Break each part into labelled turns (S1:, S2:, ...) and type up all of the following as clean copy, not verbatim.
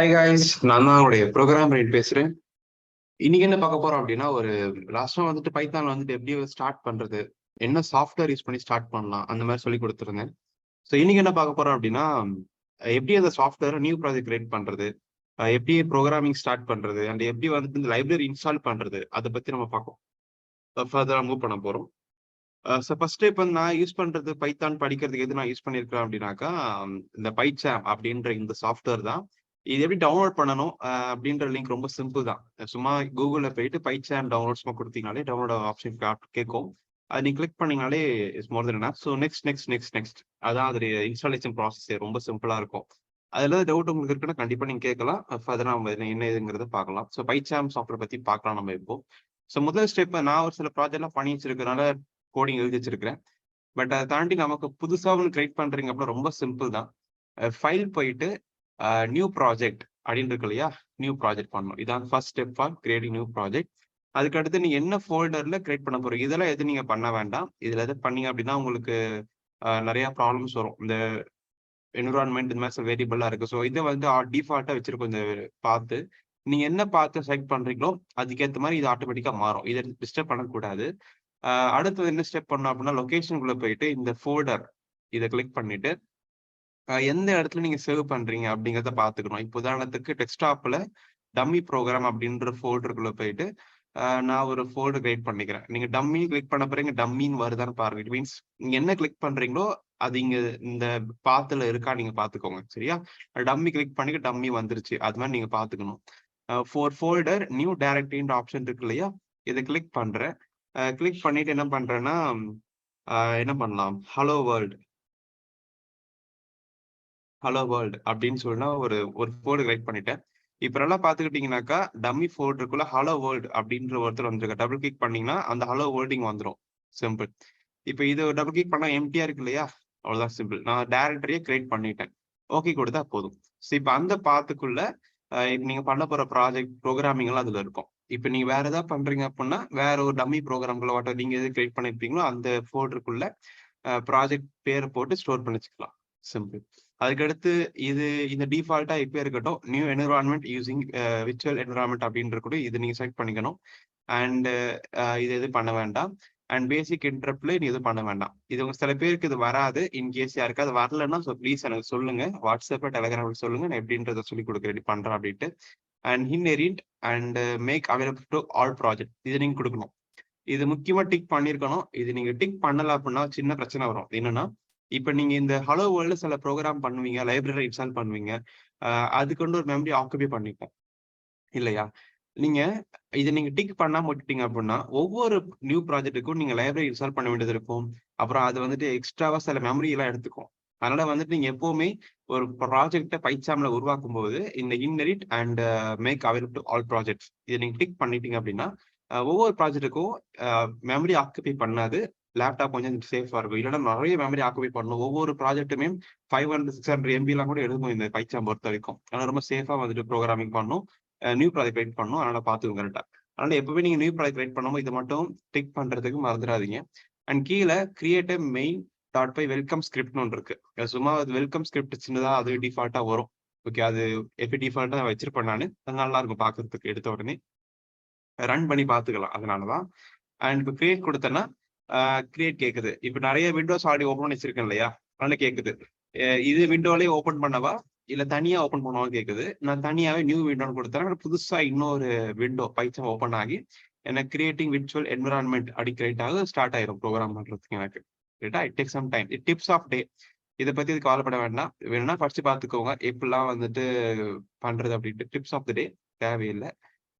S1: Hi guys, நான் தான் உங்களுடைய ப்ரோக்ராம் ரைட் பேசுறேன். இன்னைக்கு என்ன பார்க்க போறோம் அப்படின்னா, ஒரு லாஸ்டா வந்துட்டு பைத்தான்ல வந்துட்டு எப்படி ஸ்டார்ட் பண்றது, என்ன சாஃப்ட்வேர் யூஸ் பண்ணி ஸ்டார்ட் பண்ணலாம், அந்த மாதிரி சொல்லி கொடுத்துருந்தேன். ஸோ இன்னைக்கு என்ன பார்க்க போறோம் அப்படின்னா, எப்படி அந்த சாஃப்ட்வேரை நியூ ப்ராஜெக்ட் கிரியேட் பண்றது, எப்படி ப்ரோக்ராமிங் ஸ்டார்ட் பண்றது, அண்ட் எப்படி வந்துட்டு இந்த லைப்ரரி இன்ஸ்டால் பண்றது, அதை பத்தி நம்ம பார்ப்போம். ஃபர்தரா மூவ் பண்ண போறோம். ஸோ ஃபர்ஸ்ட் இப்போ நான் யூஸ் பண்றது பைத்தான் படிக்கிறதுக்கு எது நான் யூஸ் பண்ணியிருக்கிறேன் அப்படின்னாக்கா, இந்த பைச்சாம் அப்படின்ற இந்த சாஃப்ட்வேர் தான். இது எப்படி டவுன்லோட் பண்ணணும் அப்படின்ற லிங்க் ரொம்ப சிம்பிள் தான். சும்மா கூகுளில் போயிட்டு பைச்சாம் டவுன்லோட் சும்மா கொடுத்தீங்கனாலே டவுன்லோட் ஆப்ஷன் கேட்கும். அது நீங்க கிளிக் பண்ணீங்கனாலே it's more than enough. So next அதான் அது இன்ஸ்டாலேஷன் ப்ராசஸ் ரொம்ப சிம்பிளா இருக்கும். அதுல டவுட் உங்களுக்கு இருக்குன்னா கண்டிப்பா நீங்க கேட்கலாம். ஃபர்தரா நம்ம என்ன ஏதுங்கிறத பார்க்கலாம். ஸோ பைச்சாம் சாஃப்ட்வேர் பத்தி பார்க்கலாம் நம்ம இப்போ. ஸோ முதல் ஸ்டெப் நான் ஒரு சில ப்ராஜெக்ட்லாம் பண்ணி வச்சிருக்கிறதுனால கோடிங் எழுதி வச்சிருக்கிறேன். பட் அதை தாண்டி நமக்கு புதுசா ஒன்று கிரியேட் பண்றீங்க அப்படின்னா ரொம்ப சிம்பிள் தான். ஃபைல் போயிட்டு நியூ ப்ராஜெக்ட் அப்படின்னு இருக்கு இல்லையா, நியூ ப்ராஜெக்ட் பண்ணணும். இதான் first step for creating new project. அதுக்கடுத்து நீங்க என்ன ஃபோல்டர்ல கிரியேட் பண்ண போறீங்க, இதெல்லாம் எது நீங்க பண்ண வேண்டாம். இதுல எது பண்ணீங்க அப்படின்னா உங்களுக்கு நிறைய ப்ராப்ளம்ஸ் வரும். இந்த என்விரான்மெண்ட் இந்த மாதிரி சில வேரியபிளா இருக்கு. ஸோ இதை வந்து டிஃபால்ட்டா வச்சிருக்கோம். இந்த பார்த்து நீங்க என்ன பார்த்து செலக்ட் பண்றீங்களோ அதுக்கேற்ற மாதிரி இது ஆட்டோமேட்டிக்கா மாறும். இதை டிஸ்டர்ப் பண்ணக்கூடாது. அடுத்தது என்ன ஸ்டெப் பண்ணோம் அப்படின்னா, லொகேஷனுக்குள்ள போயிட்டு இந்த ஃபோல்டர் இதை கிளிக் பண்ணிட்டு எந்த இடத்துல நீங்க சேவ் பண்றீங்க அப்படிங்கிறத பாத்துக்கணும். இப்போ உதாரணத்துக்கு டெஸ்க்டாப்ல டம்மி ப்ரோக்ராம் அப்படின்ற ஃபோல்டருக்குள்ள போயிட்டு நான் ஒரு ஃபோல்டர் கிரியேட் பண்ணிக்கிறேன். நீங்க டம்மி கிளிக் பண்ண பிறகு டம்மின்னு வருதான்னு பாருங்க. இட் மீன்ஸ் நீங்க என்ன கிளிக் பண்றீங்களோ அது இங்க இந்த பாத்துல இருக்கா நீங்க பாத்துக்கோங்க. சரியா? டம்மி கிளிக் பண்ணி டம்மி வந்துருச்சு. அது மாதிரி நீங்க பாத்துக்கணும். ஃபோர் ஃபோல்டர் நியூ டைரக்டரின்ற ஆப்ஷன் இருக்கு இல்லையா, இதை கிளிக் பண்றேன். கிளிக் பண்ணிட்டு என்ன பண்றேன்னா, என்ன பண்ணலாம், ஹலோ வேர்ல்டு அப்படின்னு சொன்னா ஒரு ஒரு ஃபோல்டர் கிரியேட் பண்ணிட்டேன். இப்ப நல்லா பாத்துக்கிட்டீங்கன்னாக்கா டம்மி ஃபோல்டருக்குள்ள ஹலோ வேர்ல்டு அப்படின்ற ஒருத்தர் வந்துருக்க. டபுள் கிளிக் பண்ணீங்கன்னா அந்த ஹலோ வேர்ல்டிங் வந்துடும். சிம்பிள். இப்ப இது டபுள் கிளிக் பண்ணா எம்டியா இருக்கு இல்லையா, அவ்வளவுதான் சிம்பிள். நான் டைரக்டரியே கிரியேட் பண்ணிட்டேன். ஓகே கொடுத்தா போதும். ஸோ இப்ப அந்த பாத்துக்குள்ள இப்ப நீங்க பண்ண போற ப்ராஜெக்ட் ப்ரோக்ராமிங் எல்லாம் அதுல இருக்கும். இப்ப நீங்க வேற ஏதாவது பண்றீங்க அப்படின்னா வேற ஒரு டம்மி ப்ரோக்ராம்குள்ள வாட்ட நீங்க எது கிரியேட் பண்ணிருப்பீங்களோ அந்த ஃபோல்டருக்குள்ள ப்ராஜெக்ட் பேரை போட்டு ஸ்டோர் பண்ணி வச்சுக்கலாம். சிம்பிள். அதுக்கடுத்து இது இந்த டிஃபால்ட்டா இப்ப இருக்கட்டும். New environment using virtual environment அப்படின்னு இருக்கட்டும். இது நீங்க செலக்ட் பண்ணிக்கணும். அண்ட் இது எது பண்ண வேண்டாம். அண்ட் பேசிக் இன்டரப்ட்ல நீ எதுவும் பண்ண வேண்டாம். இது உங்க சில பேருக்கு இது வராது. இன்கேஸ் யாருக்கு அது வரலன்னா ப்ளீஸ் எனக்கு சொல்லுங்க. வாட்ஸ்அப்ல டெலிகிராம்ல சொல்லுங்க. நான் எப்படின்றத சொல்லி கொடுக்க ரெடி பண்றேன் அப்படின்ட்டு. And inherit and make available to all project இது நீங்க கொடுக்கணும். இது முக்கியமா டிக் பண்ணிருக்கணும். இது நீங்க டிக் பண்ணல அப்படின்னா சின்ன பிரச்சனை வரும். என்னன்னா, இப்ப நீங்க இந்த ஹலோ வேர்ல்டு சில ப்ரோக்ராம் பண்ணுவீங்க, லைப்ரரி இன்ஸ்டால் பண்ணுவீங்க. அதுக்கு வந்து ஒரு மெமரி ஆக்குபை பண்ணிப்போம் இல்லையா? நீங்க இதை நீங்க டிக் பண்ணாம விட்டுட்டீங்க அப்படின்னா ஒவ்வொரு நியூ ப்ராஜெக்ட்டுக்கும் நீங்க லைப்ரரி இன்ஸ்டால் பண்ண வேண்டியது இருக்கும். அப்புறம் அது வந்துட்டு எக்ஸ்ட்ராவா சில மெமரி எல்லாம் எடுத்துக்கும். அதனால வந்துட்டு நீங்க எப்பவுமே ஒரு ப்ராஜெக்டை பைச்சாம்ல உருவாக்கும் போது இந்த inherit and make available to all projects இதை நீங்க டிக் பண்ணிட்டீங்க அப்படின்னா ஒவ்வொரு ப்ராஜெக்ட்டுக்கும் மெமரி ஆக்குபை பண்ணாது. லேப்டாப் கொஞ்சம் சேஃபா இருக்கும். இல்லைன்னா நிறைய மெமரி ஆக்குபை பண்ணணும். ஒவ்வொரு ப்ராஜெக்ட்டுமே 500 600 MB எல்லாம் கூட எடுக்கும் இந்த பைச்சாம் பொறுத்த வரைக்கும். அதனால ரொம்ப சேஃபா வந்துட்டு ப்ரோக்ராமிங் பண்ணும். நியூ ப்ராஜெக்ட் கிரியேட் பண்ணணும். அதனால பாத்துக்கோங்க கரெக்டா. அதனால எப்பவுமே நீங்க நியூ ப்ராஜெக்ட் கிரியேட் பண்ணும்போது இது மட்டும் டிக் பண்றதுக்கு மறந்துடாதீங்க. அண்ட் கீழே create main dot py welcome ஸ்கிரிப்ட்னு ஒன்று இருக்கு. சும்மா அது வெல்கம் ஸ்கிரிப்ட் சின்னதா அது டிஃபால்ட்டா வரும். ஓகே, அது எப்படி டிஃபால்ட்டா வச்சிருப்பேன் நான். அது நல்லா இருக்கும் பாக்குறதுக்கு. எடுத்த உடனே ரன் பண்ணி பாத்துக்கலாம். அதனாலதான். அண்ட் இப்போ கிரியேட் கொடுத்தேன்னா கிரியேட் கேக்குது. இப்ப நிறைய விண்டோஸ் ஆல்ரெடி ஓப்பன் பண்ணி வச்சிருக்கேன் இல்லையா, அதனால கேக்குது இது விண்டோலயே ஓப்பன் பண்ணவா இல்ல தனியா ஓப்பன் பண்ணுவான்னு கேக்குது. நான் தனியாவே நியூ விண்டோன்னு கொடுத்தேன். புதுசா இன்னொரு விண்டோ பைச்சாம் ஓப்பன் ஆகி எனக்கு கிரியேட்டிங் விர்ச்சுவல் என்விரான்மெண்ட் அப்படி கிரியேட் ஆக ஸ்டார்ட் ஆயிரும் ப்ரோக்ராம் பண்றதுக்கு எனக்கு. ரைட்டா? It take some time. It dips off day. இதை பத்தி இது கவலைப்பட வேண்டாம். வேணும்னா படிச்சு பாத்துக்கோங்க எப்படிலாம் வந்துட்டு பண்றது அப்படின்ட்டு. டிப்ஸ் ஆஃப் த டே தேவையில்லை.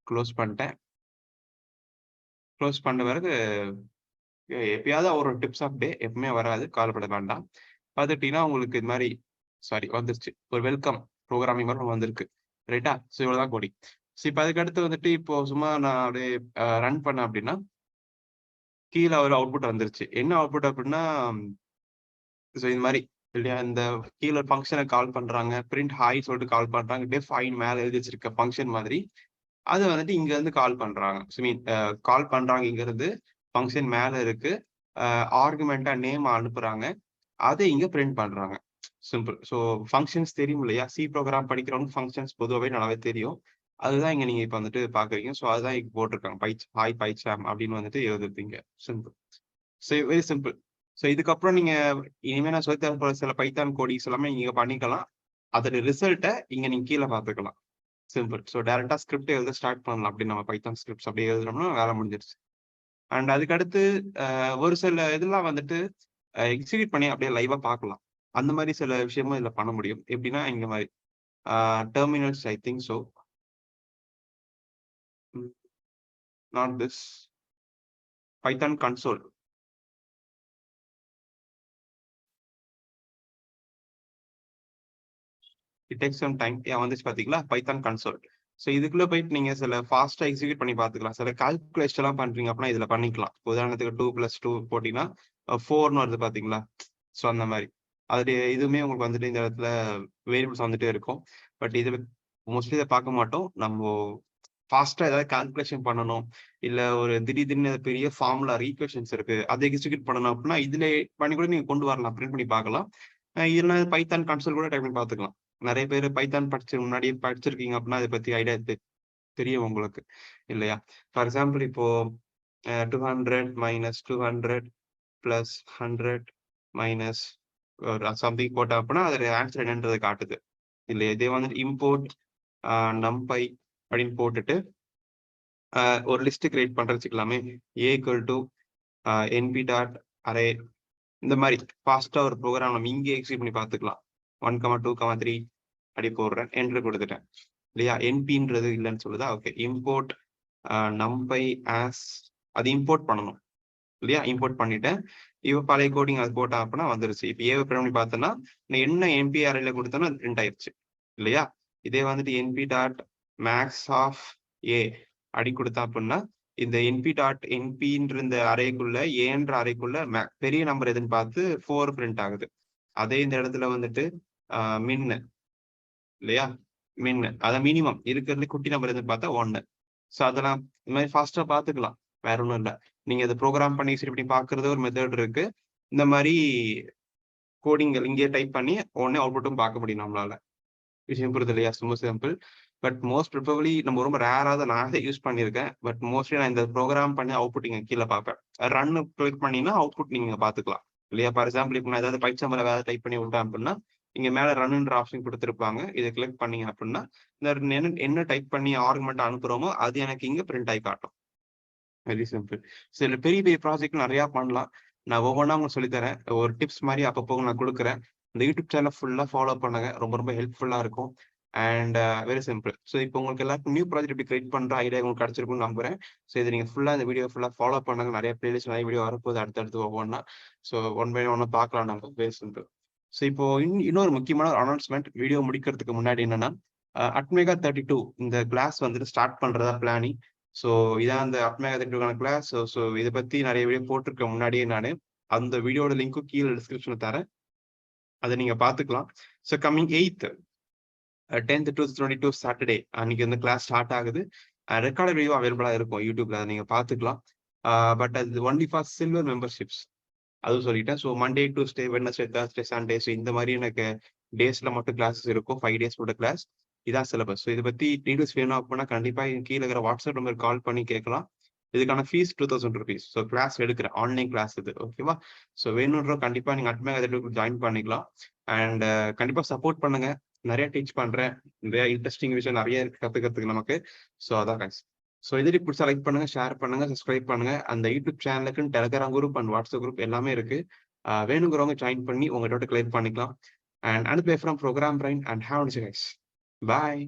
S1: க்ளோஸ் பண்ணிட்டேன். க்ளோஸ் பண்ண பிறகு எப்பயாவது ஒரு டிப்ஸ் ஆஃப் டே எப்பவுமே வராது. கவலைப்பட வேண்டாம். பார்த்துட்டீங்கன்னா உங்களுக்கு இது மாதிரி சாரி வந்துருச்சு. ஒரு வெல்கம் ப்ரோக்ராமிங் மாதிரி வந்திருக்கு. ரைட்டா? ஸோ இவ்வளவுதான் கோடிங். ஸோ இப்போ அதுக்கு அடுத்து வந்துட்டு இப்போ சும்மா நான் அப்படியே ரன் பண்ணேன் அப்படின்னா கீழே ஒரு அவுட்புட் வந்துருச்சு. என்ன அவுட்புட் அப்படின்னா, ஸோ இது மாதிரி இல்லையா, இந்த கீழே ஃபங்க்ஷனை கால் பண்றாங்க. பிரிண்ட் ஹாய் சொல்லிட்டு கால் பண்றாங்க. டெஃப் ஹாய்னு மேலே எழுதி வச்சிருக்க ஃபங்க்ஷன் மாதிரி அது வந்துட்டு இங்க இருந்து கால் பண்றாங்க. மீன் கால் பண்றாங்க. இங்க இருந்து ஃபங்க்ஷன் மேல இருக்கு. ஆர்குமெண்டா நேம் அனுப்புறாங்க. அதை இங்க பிரிண்ட் பண்றாங்க. சிம்பிள். ஸோ ஃபங்ஷன்ஸ் தெரியும் இல்லையா? சி ப்ரோகிராம் படிக்கிறவங்க ஃபங்ஷன்ஸ் பொதுவாவே நல்லாவே தெரியும். அதுதான் இங்க நீங்க இப்ப வந்துட்டு பார்க்குறீங்க. ஸோ அதுதான் இங்க போட்டிருக்காங்க. ஹாய் பைச்சாம் அப்படின்னு வந்துட்டு எழுதுறீங்க. Simple. So very simple. So இதுக்கப்புறம் நீங்க இனிமே நான் சொல்லித் தர போற சில பைத்தான் கோடிங்ஸ் எல்லாமே நீங்க பண்ணிக்கலாம். அதோட ரிசல்ட்ட இங்க நீங்க கீழ பார்த்துக்கலாம். சிம்பிள். ஸோ டைரக்ட்டா ஸ்கிரிப்ட் எழுத ஸ்டார்ட் பண்ணலாம். அப்படி நம்ம பைத்தான் ஸ்கிரிப்ட்ஸ் அப்படியே எழுதுனோம்னா வேலை முடிஞ்சிருச்சு. அண்ட் அதுக்கடுத்து ஒரு சில இதெல்லாம் வந்துட்டு எக்ஸிக்யூட் பண்ணி அப்படியே லைவா பார்க்கலாம். அந்த மாரி சில விஷயமும் இதுல பண்ண முடியும். எப்படின்னா இந்த மாரி terminals I think so. Not this. Python console. It takes some time. வந்துச்சு பார்த்தீங்களா? Python console. ஸோ இதுக்குள்ள போயிட்டு நீங்க சில ஃபாஸ்ட்டா எக்ஸிக்யூட் பண்ணி பார்த்துக்கலாம். சில கால்குலேஷன் எல்லாம் பண்றீங்க அப்படின்னா இதுல பண்ணிக்கலாம். உதாரணத்துக்கு 2+2 போட்டீங்கன்னா 4ன்னு வருது பார்த்தீங்களா? ஸோ அந்த மாரி. அது இதுவுமே உங்களுக்கு வந்துட்டு இந்த இடத்துல வேரியபிள்ஸ் வந்துட்டே இருக்கும். பட் இதுல மோஸ்ட்லி இத பார்க்க மாட்டோம். நம்போ ஃபாஸ்ட்டா ஏதாவது கால்குலேஷன் பண்ணணும். இல்ல ஒரு திடீர்னு பெரிய ஃபார்முலா ஈக்குவேஷன்ஸ் இருக்கு. அத எக்ஸிக்யூட் பண்ணணும் அப்படின்னா, இதுல பண்ணி கூட நீங்க கொண்டு வரலாம். பிரிண்ட் பண்ணி பார்க்கலாம். இல்லன்னா பைத்தான் கன்சோல் கூட டைப் பண்ணி பார்த்துக்கலாம். நெறைய பேரு பைத்தான் முன்னாடியே படிச்சிருக்கீங்க அப்படின்னா, அத பத்தி ஐடியா தெரியும் உங்களுக்கு. இல்லையா? ஃபார் எக்ஸாம்பிள் இப்போ 200 மைனஸ் 200 பிளஸ் 100 மைனஸ் ஒரு சம்திங் போட்டா அப்படின்னா, அதோட ஆன்ஸர் என்னன்றத காட்டுது. இல்லையா? இதே வந்துட்டு இம்போர்ட் நம்பை அப்படின்னு போட்டுட்டு ஒரு லிஸ்ட் கிரியேட் பண்றேன்னு வச்சுக்கலாமே. A equal to np dot array இந்த மாரி ஃபாஸ்ட்டா ஒரு ப்ரோகிராம் நம்ம இங்கேயே எக்ஸிக்யூட் பண்ணி பார்த்துக்கலாம். 1, 2, 3 அப்படி போடுறேன். என்டர் குடுத்துட்டேன். இல்லையா? என்பின்றது இல்லன்னு சொல்லுதா? ஓகே. இம்போர்ட் நம்பை ஆஸ் அது இம்போர்ட் பண்ணணும். இல்லையா? இம்போர்ட் பண்ணிட்டேன். இப்ப பழைய கோடிங் அது போட்டா அப்படின்னா வந்துருச்சு. இப்ப ஏவ பிரிண்ட் பண்ணி பார்த்தேன்னா, நான் என்ன என்பி அரேல குடுத்தேனோ அது பிரிண்ட் ஆயிருச்சு. இல்லையா? இதே வந்துட்டு என்பி டாட் மேக்ஸ் ஆஃப் ஏ அப்படி குடுத்தா அப்படின்னா, இந்த என்பி டாட் என்பின்ற இந்த அரேக்குள்ள ஏன்ற அரேக்குள்ள பெரிய நம்பர் எதுன்னு பார்த்து 4 பிரிண்ட் ஆகுது. அதே இந்த இடத்துல வந்துட்டு மின் இல்லையா? மின் அதான் மினிமம் இருக்கிறதுல குட்டி நம்பர் எதுன்னு பார்த்தா 1. ஸோ அதெல்லாம் இந்த மாதிரி ஃபாஸ்ட்டா பார்த்துக்கலாம். வேற ஒண்ணும் இல்ல. நீங்க இத ப்ரோகிராம் பண்ணி சரி இப்படி பார்க்கறது ஒரு மெத்தட் இருக்கு. இந்த மாரி கோடிங்கள் இங்கேயே டைப் பண்ணி உடனே அவுட்புட்டும் பார்க்க முடியும் நம்மளால. விஷயம் புரியுது இல்லையா? ரொம்ப சிம்பிள். பட் மோஸ்ட் ப்ரிஃபரபிலி நம்ம ரொம்ப ரேரா தான் நான் இத யூஸ் பண்ணியிருக்கேன். பட் மோஸ்ட்லி நான் இந்த ப்ரோகிராம் பண்ணி அவுட்புட் இங்க கீழ பார்ப்பேன். ரன் கிளிக் பண்ணீங்கன்னா அவுட்புட் நீங்க பார்த்துக்கலாம். இல்லையா? ஃபார் எக்ஸாம்பிள் இப்ப நான் ஏதாவது பைச்சார்ம்ல வேற டைப் பண்ணி விட்டேன் அப்படின்னா, இங்க மேல ரன்ன்ற ஆப்ஷன் குடுத்திருப்பாங்க. இத கிளிக் பண்ணீங்க அப்படின்னா, இந்த என்ன டைப் பண்ணி ஆர்குமென்ட் அனுப்புறோமோ, அது எனக்கு இங்க பிரிண்ட் ஆயி காட்டும். Very simple. சில பெரிய பெரிய ப்ராஜெக்ட் நெறையா பண்ணலாம். நான் ஒவ்வொன்னா உங்களுக்கு சொல்லி தரேன். ஒரு டிப்ஸ் மாரி அப்பப்போ நான் குடுக்குறேன். இந்த யூடியூப் சேனல ஃபுல்லா ஃபாலோ பண்ணுங்க. ரொம்ப ரொம்ப ஹெல்ப்ஃபுல்லா இருக்கும். And very simple. ஸோ இப்போ உங்களுக்கு எல்லாருக்கும் நியூ ப்ராஜெக்ட் எப்படி கிரியேட் பண்ற ஐடியா உங்களுக்கு கிடைச்சிருக்கும்னு நம்புறேன். ஸோ இத நீங்க ஃபுல்லா இந்த வீடியோ ஃபுல்லா ஃபாலோ பண்ணுங்க. நெறைய பிளேலிஸ்ட் நெறைய வீடியோ வரப்போகுது அடுத்தடுத்து ஒவ்வொன்னா. ஸோ ஒன் பை ஒன்னா பார்க்கலாம் நம்ம. Very simple. ஸோ இப்போ இன்னொரு முக்கியமான ஒரு அனௌன்ஸ்மென்ட் வீடியோ முடிக்கிறதுக்கு முன்னாடி என்னன்னா, அட்மேகா 32 இந்த கிளாஸ் வந்துட்டு ஸ்டார்ட் பண்றதா பிளானிங். ஸோ இதான் அந்த அட்மேகா 32க்கான கிளாஸ். ஸோ இத பத்தி நெறைய வீடியோ போட்டிருக்கேன் முன்னாடியே நானு. அந்த வீடியோட லிங்க்கும் கீழ டிஸ்கிரிப்ஷன்ல தரேன். அத நீங்க பார்த்துக்கலாம். So coming eighth 10th to 22 Saturday அன்னைக்கு வந்து கிளாஸ் ஸ்டார்ட் ஆகுது. ரெக்கார்டட் வீடியோ அவைலபிளா இருக்கும் யூடியூப்ல. அத நீங்க பார்த்துக்கலாம். பட் அது ஒன்லி ஃபார் சில்வர் மெம்பர்ஷிப்ஸ். அதுவும் சொல்லிட்டேன். So Monday, Tuesday, Wednesday, Thursday, Sunday so இந்த மாரி எனக்கு டேஸ்ல மட்டும் கிளாஸஸ் இருக்கும். 5 டேஸ் மட்டும் கிளாஸ். இதான் சிலபஸ். ஸோ இத பத்தி டீடைல்ஸ் வேணும் அப்படின்னா கண்டிப்பா கீழ இருக்கிற வாட்ஸ்அப் நம்பருக்கு கால் பண்ணி கேட்கலாம். இதுக்கான ஃபீஸ் ₹2000. ஸோ கிளாஸ் எடுக்கிறேன். ஆன்லைன் கிளாஸ் இது. ஓகேவா? ஸோ வேணும்ன்றவங்க கண்டிப்பா நீங்க அட்மேகா 32 ஜாயின் பண்ணிக்கலாம். அண்ட் கண்டிப்பா சப்போர்ட் பண்ணுங்க. நெறைய டீச் பண்றேன். நிறைய இன்ட்ரஸ்டிங் விஷயம் நெறைய இருக்கு கத்துக்கிறதுக்கு நமக்கு. ஸோ அதான் கைஸ். ஸோ இது பிடிச்சா லைக் பண்ணுங்க, ஷேர் பண்ணுங்க, சப்ஸ்கிரைப் பண்ணுங்க. அந்த யூடியூப் சேனலுக்குன்னு Telegram group and WhatsApp group எல்லாமே இருக்கு. வேணுங்கிறவங்க ஜாயின் பண்ணி உங்க டவுட் கிளியர் பண்ணிக்கலாம். And Anup from Program Brain and have a nice day guys. Bye.